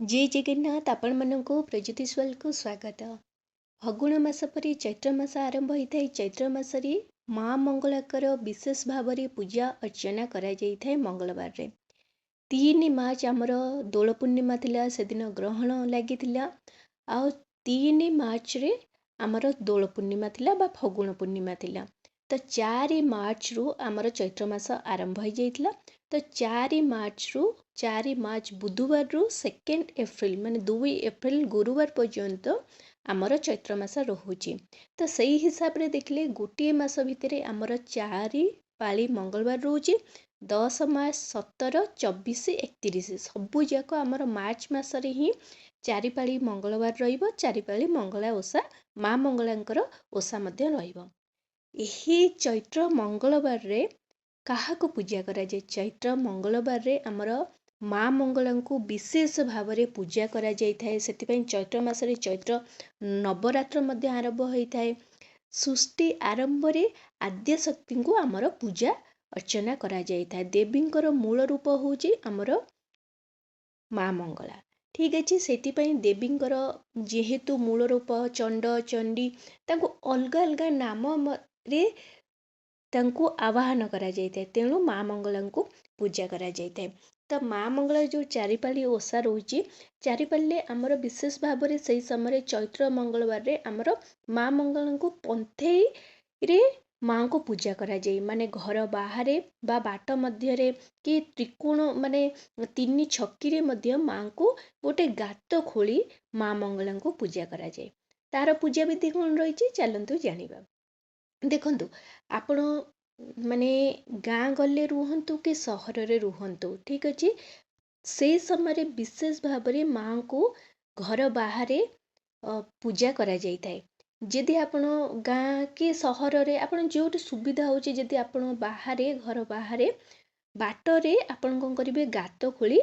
जय जगन्नाथ आपण मानक प्रज्योतिषवाल को स्वागत। फगुण मास परी चैत्र मास आरंभ होता है। चैत्र मासरे माँ मंगलाकर विशेष भाव में पूजा अर्चना करा जाए। मंगलवार रे 3 मार्च आमर दोल पूर्णिमा थिला, से दिन ग्रहण लगी 3 मार्च रे आमर दोल पूर्णिमा थिला बा फगुण पूर्णिमा थिला। तो 4 मार्च रु आमर चैत्र मास आरंभ हो जाइथिला। तो 4 मार्च रु 4 मार्च बुधवार रु 2 एप्रिल माने 2 एप्रिल गुरुवार पर्यंत आमर चैत्र मास रोचे। तो सही हिसाब रे देखले गोटे मास भितर आमर 4 पाली मंगलवार रोचे। 10 मार्च 17 24 31 सबू जाक आमर मार्च मासरे ही 4 पाली मंगलवार रहिबो। 4 पाली मंगला ओषा माँ मंगलांकर ओषा मध्य रहिबो। एही चैत्र मंगलवार रे काहाको पूजा करा जाए। चैत्र मंगलवार रे आमर माँ मंगला को विशेष भाव में पूजा करा जाए। से चैत्र मासरे चैत्र नवरात्र मध्य आरंभ होता है। सृष्टि आरंभ रे आद्य शक्ति को आमर पूजा अर्चना करा जाए। देवींकर मूल रूप होची आमर माँ मंगला। ठीक अच्छे से देवींकर जेहेतु मूल रूप चंड चंडी तांको अलग अलग नाम रे तांको आवाहन करा जाए। तेणु माँ मंगला को पूजा करा जाए। तो माँ मंगला जो 4 पाली ओषा रोची 4 पाली आमर विशेष भाव में से समय चैत्र मंगलवार रे आमर माँ मंगला को पंथेई रे माँ को पूजा करा जाए। माने घर बाहर बा बाट मध्य रे कि त्रिकोण माने 3 छकी रे मध्य माँ को गोटे गात खोली माँ मंगला को पूजा करा जाए। तार पूजा विधि कौन रही चलतु जानिबा। देखंतु आपण माने गाँ गले रुहंतु कि सहर रे रुहंतु, ठीक अच्छे से समय विशेष भाव में माँ को घर बाहर पूजा करा जाई थाए। जदि आपण गाँ कि सहर रे आपण जोटी सुविधा होची, जदि आपण बाहरे घर बाहरे बाटरे आपण कौन करेंगे गात खोली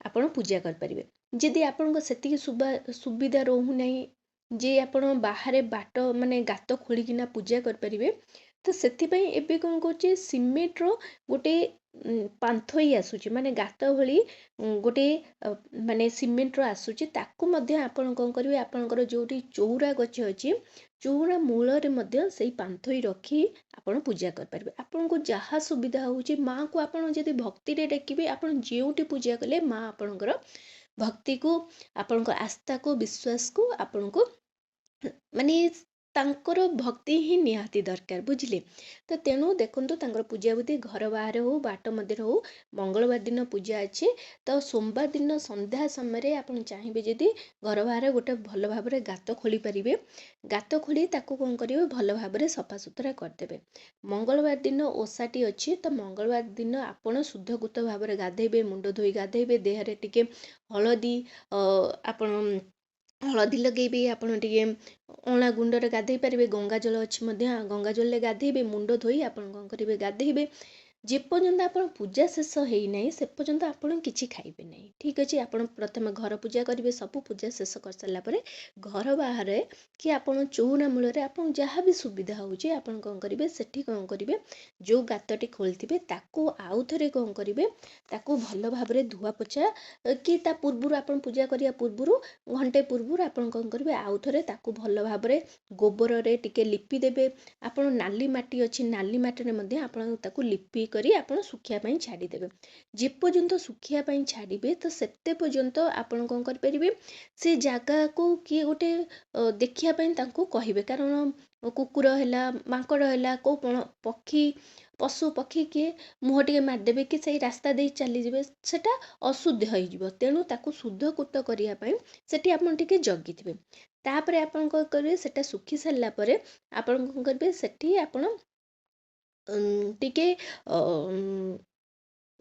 आपण पूजा कर परिबे। जदि आपण सेतिकी सुविधा रहू नहीं जे आपण बाहरे बाट माने गात खोलिकिना पूजा कर परिबे, तो सेतिपई एबे कौन करचे सिमेंट रो गोटे पांथई आसुची माने गात भली गोटे माने सिमेंट रो आसुची। ताकू मध्य आपण कौन करिवे आपनकर जोटी चौरा गछ अछि चौरा मूल रे मध्य सेही पांथई रखी आपण पूजा कर परिबे। आपन को जहाँ सुविधा होची माँ को आपण जदि भक्ति रे डाकिबे आपण जेउटी पूजा कले माँ आपनकर भक्ति को आपनकर आस्था को विश्वास को आपण को माने तांकर भक्ति ही निहाती दरकार, बुझिले। तो तेणु देखंतु तांकर पूजा विधि घर बाहर हो बाट मध्य हो मंगलवार दिन पूजा अच्छे। तो सोमवार दिन संध्या समय आपण चाहिए जदि घर बाहर गोटे भल भाव में गात खोली पारिबे। गात खोली ताकू कौन करिवे भल भाव में सफा सुतरा करदेबे। मंगलवार दिन ओषाटी अच्छी, तो मंगलवार दिन आपण शुद्धगुत भाव में गाधेबे, मुंड धोई गाधेबे, देहरे टिके हलदी आपण हलदी लगेबे, आपण टिके अणा गुंडरे गाधे पारे। गंगा जल अच्छी गंगा जल गाधेबे, मुंड धोई आपण कौन करेंगे गाधेबे। जे पर्यंत आपण पूजा शेष होई नहीं से पर्यंत आपण किछि खाइबे नहीं, ठीक अच्छे। आपण प्रथम घर पूजा करेंगे, सब पूजा शेष कर सारा पर घर बाहर कि आपण चौरा मूल आपण जहाँ भी सुविधा होची आपण कौन करेंगे सेठी कौन करेंगे जो गातटी खोलथिबे ताकू आउ थरे कौन करेंगे ताकू भल भाव में धुआ पोछा कि ता पूर्व आपण पूजा करिया पूर्व घंटे पूर्व आपण कौन करेंगे आउ थरे ताकू भल भाव में गोबर रे टिके लिपि देबे। आपण नाली माटी अच्छी नाली माटी रे मध्ये आपण ताकू लिपि करी आपण सुखिया पई छाडी देबे। जे पर्यंत सुखिया पई छाडिबे तो सेते पर्यंत आपण कोन कर परिबे से जागा को कि गोटे देखिया पई तांको कहिबे। कारण कुकुर हैला मांकड़ हैला को पक्षी पशु पक्षी किए मुह टिके मारदेबे कि सही रास्ता दे चली जिवे सेटा अशुद्ध हो जिवो। तेणु ताकू शुद्ध कुत करिया पई सेठी आपण टिके जगिथिबे। तापर आपण को करिवे सेटा सुखी सारला परे आपण कोन करबे सेठी आपण टिके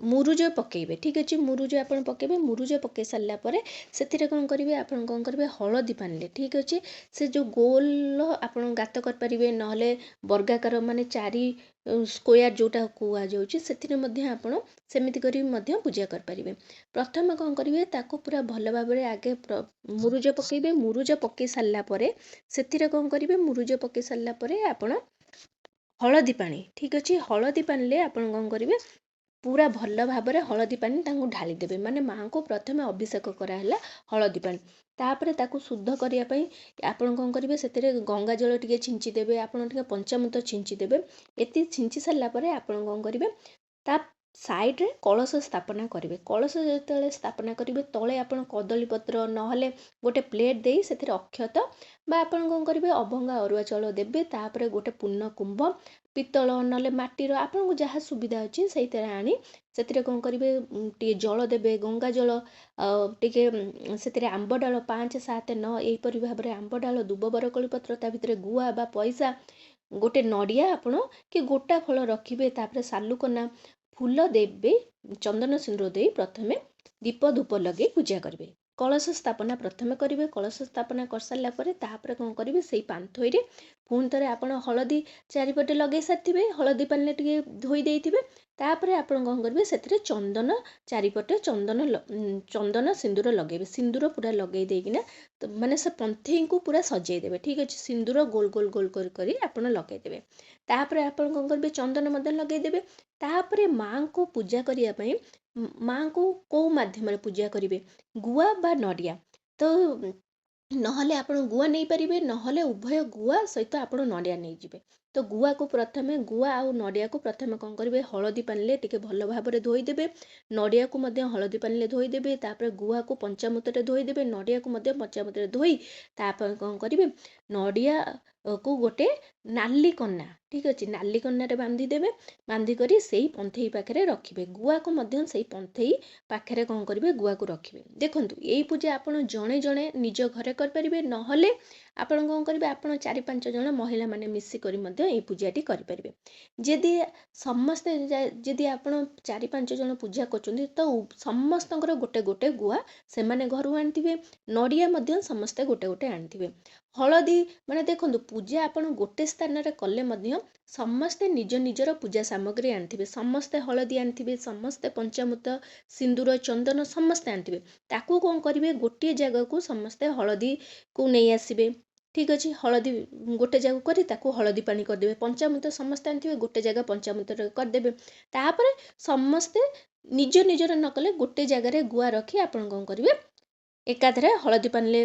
मुरुज पकेबे, ठीक अच्छे। मुरुज आपण पकेबे, मुरुज पके सारला परे सेथिरे कौन करेंगे आपण कौन करेंगे हलदी पानी, ठीक अच्छे। से जो गोल आपण गात कर परिबे नहले वर्गाकार माने 4 स्क्वायर जोटा कुआ जाउची सेथिरे मध्ये आपण सेमिति करी मध्ये पूजा कर परिबे। प्रथम कौन करेंगे ताको पूरा भल भाव में आगे मुरुज पकेबे। मुरुज पके सारला परे सेथिरे कौन करेंगे मुरुज पके सारला परे आपण हलदी पानी, ठीक अच्छे। हलदी पानी ले आपण कौन करेंगे ପୁରା ଭଲ ଭାବରେ ହଳଦୀ ପାଣି ତାଙ୍କୁ ଢାଳି ଦେବେ, ମାନେ ମାଆଙ୍କୁ ପ୍ରଥମେ ଅଭିଷେକ କରାହେଲା ହଳଦୀ ପାଣି। ତାପରେ ତାକୁ ଶୁଦ୍ଧ କରିବା ପାଇଁ ଆପଣ କ'ଣ କରିବେ, ସେଥିରେ ଗଙ୍ଗା ଜଳ ଟିକେ ଛିଞ୍ଚି ଦେବେ, ଆପଣ ଟିକେ ପଞ୍ଚାମୃତ ଛିଞ୍ଚି ଦେବେ। ଏତିକି ଛିଞ୍ଚି ସାରିଲା ପରେ ଆପଣ କ'ଣ କରିବେ, ତା ସାଇଡ଼ରେ କଳସ ସ୍ଥାପନା କରିବେ। କଳସ ଯେତେବେଳେ ସ୍ଥାପନା କରିବେ, ତଳେ ଆପଣ କଦଳୀପତ୍ର ନହେଲେ ଗୋଟେ ପ୍ଲେଟ୍ ଦେଇ ସେଥିରେ ଅକ୍ଷତ ବା ଆପଣ କ'ଣ କରିବେ, ଅଭଙ୍ଗା ଅରୁଆ ଚାଉଳ ଦେବେ। ତାପରେ ଗୋଟେ ପୂର୍ଣ୍ଣ କୁମ୍ଭ ପିତ୍ତଳ ନହେଲେ ମାଟିର, ଆପଣଙ୍କୁ ଯାହା ସୁବିଧା ଅଛି ସେଇଥିରେ ଆଣି ସେଥିରେ କ'ଣ କରିବେ, ଟିକେ ଜଳ ଦେବେ, ଗଙ୍ଗା ଜଳ, ଟିକେ ସେଥିରେ ଆମ୍ବ ଡାଳ 5, 7, 9 ଏହିପରି ଭାବରେ ଆମ୍ବ ଡାଳ, ଦୁବ ବରକୋଳି ପତ୍ର, ତା ଭିତରେ ଗୁଆ ବା ପଇସା, ଗୋଟେ ନଡ଼ିଆ ଆପଣ କି ଗୋଟା ଫଳ ରଖିବେ। ତାପରେ ସାଲୁକନା ଫୁଲ ଦେବେ, ଚନ୍ଦନ ସିନ୍ଦୁର ଦେଇ ପ୍ରଥମେ ଦୀପ ଧୂପ ଲଗେଇ ପୂଜା କରିବେ। କଳସ ସ୍ଥାପନା ପ୍ରଥମେ କରିବେ। କଳସ ସ୍ଥାପନା କରିସାରିଲା ପରେ ତାପରେ କ'ଣ କରିବେ, ସେଇ ପାନ୍ଥଇରେ ପୁଣି ଥରେ ଆପଣ ହଳଦୀ ଚାରିପଟେ ଲଗେଇ ସାରିଥିବେ, ହଳଦୀ ପାଣିରେ ଟିକେ ଧୋଇ ଦେଇଥିବେ। ତାପରେ ଆପଣ କ'ଣ କରିବେ, ସେଥିରେ ଚନ୍ଦନ ଚାରିପଟେ ଚନ୍ଦନ ସିନ୍ଦୁର ଲଗେଇବେ। ସିନ୍ଦୁର ପୁରା ଲଗେଇ ଦେଇକିନା ମାନେ ସେ ପନ୍ଥେଇଙ୍କୁ ପୁରା ସଜେଇ ଦେବେ। ଠିକ୍ ଅଛି, ସିନ୍ଦୁର ଗୋଲ ଗୋଲ ଗୋଲ କରି ଆପଣ ଲଗେଇଦେବେ। ତାପରେ ଆପଣ କ'ଣ କରିବେ, ଚନ୍ଦନ ମଧ୍ୟ ଲଗେଇଦେବେ। ତାପରେ ମାଆଙ୍କୁ ପୂଜା କରିବା ପାଇଁ ମାଆଙ୍କୁ କେଉଁ ମାଧ୍ୟମରେ ପୂଜା କରିବେ, ଗୁଆ ବା ନଡ଼ିଆ। ତ ନହେଲେ ଆପଣ ଗୁଆ ନେଇପାରିବେ, ନହେଲେ ଉଭୟ ଗୁଆ ସହିତ ଆପଣ ନଡ଼ିଆ ନେଇଯିବେ। ତ ଗୁଆ ଆଉ ନଡ଼ିଆକୁ ପ୍ରଥମେ କ'ଣ କରିବେ, ହଳଦୀ ପାଣିରେ ଟିକେ ଭଲ ଭାବରେ ଧୋଇଦେବେ। ନଡ଼ିଆକୁ ମଧ୍ୟ ହଳଦୀ ପାଣିରେ ଧୋଇଦେବେ। ତାପରେ ଗୁଆକୁ ପଞ୍ଚାମୃତରେ ଧୋଇଦେବେ, ନଡ଼ିଆକୁ ମଧ୍ୟ ପଞ୍ଚାମୃତରେ ଧୋଇ ତାପରେ କ'ଣ କରିବେ, ନଡ଼ିଆକୁ ଗୋଟେ ନାଲି କନା, ଠିକ୍ ଅଛି, ନାଲି କନାରେ ବାନ୍ଧିଦେବେ। ବାନ୍ଧିକରି ସେଇ ପନ୍ଥେଇ ପାଖରେ ରଖିବେ। ଗୁଆକୁ ମଧ୍ୟ ସେଇ ପନ୍ଥେଇ ପାଖରେ କ'ଣ କରିବେ, ଗୁଆକୁ ରଖିବେ। ଦେଖନ୍ତୁ, ଏଇ ପୂଜା ଆପଣ ଜଣେ ଜଣେ ନିଜ ଘରେ କରିପାରିବେ, ନହେଲେ ଆପଣ କ'ଣ କରିବେ, ଆପଣ 4-5 ଜଣ ମହିଳାମାନେ ମିଶିକରି ମଧ୍ୟ ଏଇ ପୂଜାଟି କରିପାରିବେ। ଯଦି ଆପଣ 4-5 ଜଣ ପୂଜା କରୁଛନ୍ତି, ତ ସମସ୍ତଙ୍କର ଗୋଟେ ଗୋଟେ ଗୁଆ ସେମାନେ ଘରୁ ଆଣିଥିବେ, ନଡ଼ିଆ ମଧ୍ୟ ସମସ୍ତେ ଗୋଟେ ଗୋଟେ ଆଣିଥିବେ। ହଳଦୀ, ମାନେ ଦେଖନ୍ତୁ, ପୂଜା ଆପଣ ଗୋଟେ ସ୍ଥାନରେ କଲେ ମଧ୍ୟ ସମସ୍ତେ ନିଜ ନିଜର ପୂଜା ସାମଗ୍ରୀ ଆଣିଥିବେ। ସମସ୍ତେ ହଳଦୀ ଆଣିଥିବେ, ସମସ୍ତେ ପଞ୍ଚାମୃତ, ସିନ୍ଦୁର, ଚନ୍ଦନ ସମସ୍ତେ ଆଣିଥିବେ। ତାକୁ କ'ଣ କରିବେ, ଗୋଟିଏ ଜାଗାକୁ ସମସ୍ତେ ହଳଦୀକୁ ନେଇ ଆସିବେ। ଠିକ୍ ଅଛି, ହଳଦୀ ଗୋଟେ ଜାଗାକୁ କରି ତାକୁ ହଳଦୀ ପାଣି କରିଦେବେ। ପଞ୍ଚାମୃତ ସମସ୍ତେ ଆଣିଥିବେ, ଗୋଟେ ଜାଗା ପଞ୍ଚାମୃତରେ କରିଦେବେ। ତାପରେ ସମସ୍ତେ ନିଜ ନିଜର ନ କଲେ ଗୋଟେ ଜାଗାରେ ଗୁଆ ରଖି ଆପଣ କ'ଣ କରିବେ, ଏକାଥରେ ହଳଦୀ ପାଣିରେ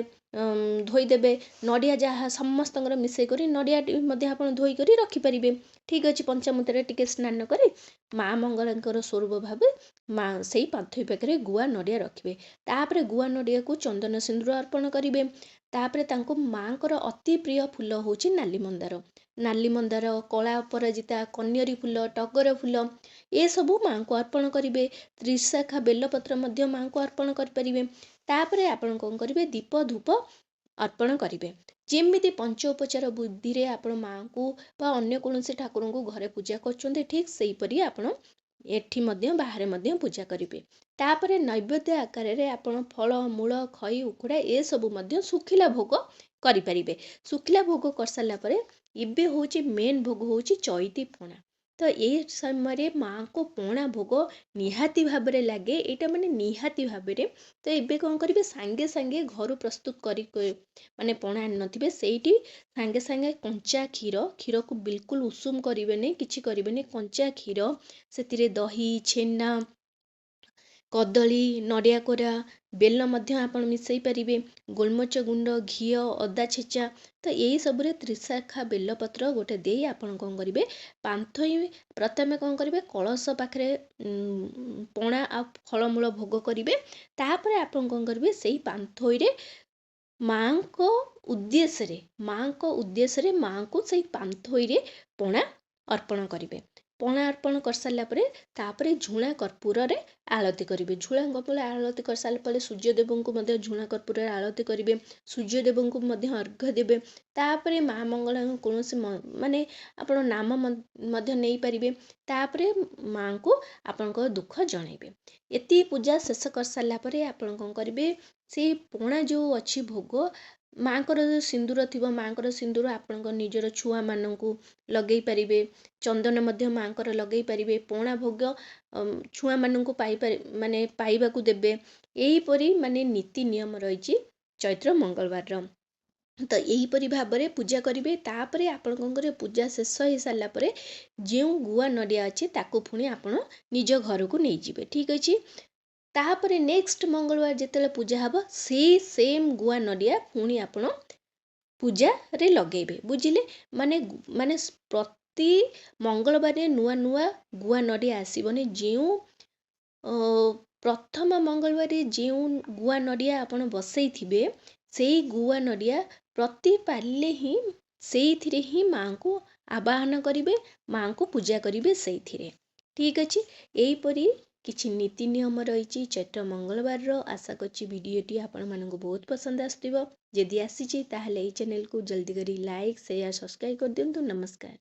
ଧୋଇଦେବେ। ନଡ଼ିଆ ଯାହା ସମସ୍ତଙ୍କର ମିଶେଇ କରି ନଡ଼ିଆ ମଧ୍ୟ ଆପଣ ଧୋଇକରି ରଖିପାରିବେ। ଠିକ୍ ଅଛି, ପଞ୍ଚାମୃତରେ ଟିକେ ସ୍ନାନ କରି ମା ମଙ୍ଗଳାଙ୍କର ସ୍ୱରୂପ ଭାବେ ସେଇ ପାନ୍ଥଇ ପାଖରେ ଗୁଆ ନଡ଼ିଆ ରଖିବେ। ତାପରେ ଗୁଆ ନଡ଼ିଆକୁ ଚନ୍ଦନ ସିନ୍ଦୁର ଅର୍ପଣ କରିବେ। ତାପରେ ତାଙ୍କୁ ମାଙ୍କର ଅତି ପ୍ରିୟ ଫୁଲ ହେଉଛି ନାଲି ମନ୍ଦାର, କଳା ଅପରାଜିତା, କନିଅରି ଫୁଲ, ଟଗର ଫୁଲ, ଏସବୁ ମାଙ୍କୁ ଅର୍ପଣ କରିବେ। ତ୍ରିଶାଖା ବେଲପତ୍ର ମଧ୍ୟ ମାଙ୍କୁ ଅର୍ପଣ କରିପାରିବେ। ତାପରେ ଆପଣ କ'ଣ କରିବେ, ଦୀପ ଧୂପ ଅର୍ପଣ କରିବେ। ଯେମିତି ପଞ୍ଚ ଉପଚାର ବୁଦ୍ଧିରେ ଆପଣ ମାଙ୍କୁ ବା ଅନ୍ୟ କୌଣସି ଠାକୁରଙ୍କୁ ଘରେ ପୂଜା କରୁଛନ୍ତି, ଠିକ୍ ସେହିପରି ଆପଣ ଏଠି ମଧ୍ୟ ବାହାରେ ମଧ୍ୟ ପୂଜା କରିବେ। ତାପରେ ନୈବେଦ୍ୟ ଆକାରରେ ଆପଣ ଫଳ, ମୂଳ, ଖଇ, ଉଖୁଡ଼ା ଏସବୁ ମଧ୍ୟ ଶୁଖିଲା ଭୋଗ କରିପାରିବେ। ଶୁଖିଲା ଭୋଗ କରିସାରିଲା ପରେ ଏବେ ହେଉଛି ମେନ୍ ଭୋଗ ହେଉଛି ଚଇତି ପଣା। ତ ଏଇ ସମୟରେ ମାଙ୍କୁ ପଣା ଭୋଗ ନିହାତି ଭାବରେ ଲାଗେ, ଏଇଟା ମାନେ ନିହାତି ଭାବରେ। ତ ଏବେ କ'ଣ କରିବେ, ସାଙ୍ଗେ ସାଙ୍ଗେ ଘରୁ ପ୍ରସ୍ତୁତ କରି ମାନେ ପଣା ଆଣିନଥିବେ, ସେଇଠି ସାଙ୍ଗେ ସାଙ୍ଗେ କଞ୍ଚା କ୍ଷୀରକୁ ବିଲକୁଲ ଉଷୁମ କରିବେନି, କିଛି କରିବେନି। କଞ୍ଚା କ୍ଷୀର, ସେଥିରେ ଦହି, ଛେନା, କଦଳୀ, ନଡ଼ିଆ କୋରା, ବେଲ ମଧ୍ୟ ଆପଣ ମିଶାଇ ପାରିବେ, ଗୋଲମରିଚ ଗୁଣ୍ଡ, ଘିଅ, ଅଦା ଛେଚା। ତ ଏଇସବୁରେ ତ୍ରିଶାଖା ବେଲପତ୍ର ଗୋଟେ ଦେଇ ଆପଣ କ'ଣ କରିବେ, ପାନ୍ଥଇ ପ୍ରଥମେ କ'ଣ କରିବେ, କଳସ ପାଖରେ ପଣା ଆଉ ଫଳମୂଳ ଭୋଗ କରିବେ। ତାପରେ ଆପଣ କ'ଣ କରିବେ, ସେଇ ପାନ୍ଥଇରେ ମାଙ୍କ ଉଦ୍ଦେଶ୍ୟରେ ମାଙ୍କୁ ସେଇ ପାନ୍ଥଇରେ ପଣା ଅର୍ପଣ କରିବେ। ପଣା ଅର୍ପଣ କରିସାରିଲା ପରେ ତାପରେ ଝୁଣା କର୍ପୂରରେ ଆଳତି କରିବେ। ଝୁଣା କର୍ପୂର ଆଳତି କରିସାରିଲା ପରେ ସୂର୍ଯ୍ୟଦେବଙ୍କୁ ମଧ୍ୟ ଝୁଣା କର୍ପୂରରେ ଆଳତି କରିବେ। ସୂର୍ଯ୍ୟଦେବଙ୍କୁ ମଧ୍ୟ ଅର୍ଘ୍ୟ ଦେବେ। ତାପରେ ମା ମଙ୍ଗଳାଙ୍କୁ କୌଣସି ମାନେ ଆପଣ ନାମ ମଧ୍ୟ ନେଇପାରିବେ। ତାପରେ ମାଙ୍କୁ ଆପଣଙ୍କ ଦୁଃଖ ଜଣାଇବେ। ଏତିକି ପୂଜା ଶେଷ କରିସାରିଲା ପରେ ଆପଣ କ'ଣ କରିବେ, ସେଇ ପଣା ଯେଉଁ ଅଛି ଭୋଗ, ମାଙ୍କର ଯେଉଁ ସିନ୍ଦୁର ଥିବ, ମାଙ୍କର ସିନ୍ଦୁର ଆପଣଙ୍କ ନିଜର ଛୁଆମାନଙ୍କୁ ଲଗେଇ ପାରିବେ। ଚନ୍ଦନ ମଧ୍ୟ ମାଙ୍କର ଲଗେଇ ପାରିବେ। ପଣା ଭୋଗ ଛୁଆମାନଙ୍କୁ ପାଇବାକୁ ଦେବେ। ଏହିପରି ମାନେ ନୀତି ନିୟମ ରହିଛି ଚୈତ୍ର ମଙ୍ଗଳବାରର। ତ ଏହିପରି ଭାବରେ ପୂଜା କରିବେ। ତାପରେ ଆପଣଙ୍କର ପୂଜା ଶେଷ ହେଇସାରିଲା ପରେ ଯେଉଁ ଗୁଆ ନଡ଼ିଆ ଅଛି ତାକୁ ପୁଣି ଆପଣ ନିଜ ଘରକୁ ନେଇଯିବେ। ଠିକ୍ ଅଛି। ତାପରେ ନେକ୍ସଟ ମଙ୍ଗଳବାର ଯେତେବେଳେ ପୂଜା ହେବ ସେଇ ସେମ୍ ଗୁଆ ନଡ଼ିଆ ପୁଣି ଆପଣ ପୂଜାରେ ଲଗେଇବେ। ବୁଝିଲେ? ମାନେ ମାନେ ପ୍ରତି ମଙ୍ଗଳବାରରେ ନୂଆ ନୂଆ ଗୁଆ ନଡ଼ିଆ ଆସିବନି। ଯେଉଁ ପ୍ରଥମ ମଙ୍ଗଳବାରରେ ଯେଉଁ ଗୁଆ ନଡ଼ିଆ ଆପଣ ବସେଇଥିବେ ସେଇ ଗୁଆ ନଡ଼ିଆ ପ୍ରତି ପାରିଲେ ହିଁ ସେଇଥିରେ ହିଁ ମାଙ୍କୁ ଆବାହନ କରିବେ, ମାଙ୍କୁ ପୂଜା କରିବେ ସେଇଥିରେ। ଠିକ୍ ଅଛି। ଏହିପରି କିଛି ନୀତି ନିୟମ ରହିଛି ଚୈତ୍ର ମଙ୍ଗଳବାରର। ଆଶା କରୁଛି ଭିଡ଼ିଓଟି ଆପଣମାନଙ୍କୁ ବହୁତ ପସନ୍ଦ ଆସିଥିବ। ଯଦି ଆସିଛି ତାହେଲେ ଏଇ ଚ୍ୟାନେଲକୁ ଜଲ୍ଦି କରି ଲାଇକ୍, ସେୟାର, ସବସ୍କ୍ରାଇବ୍ କରିଦିଅନ୍ତୁ। ନମସ୍କାର।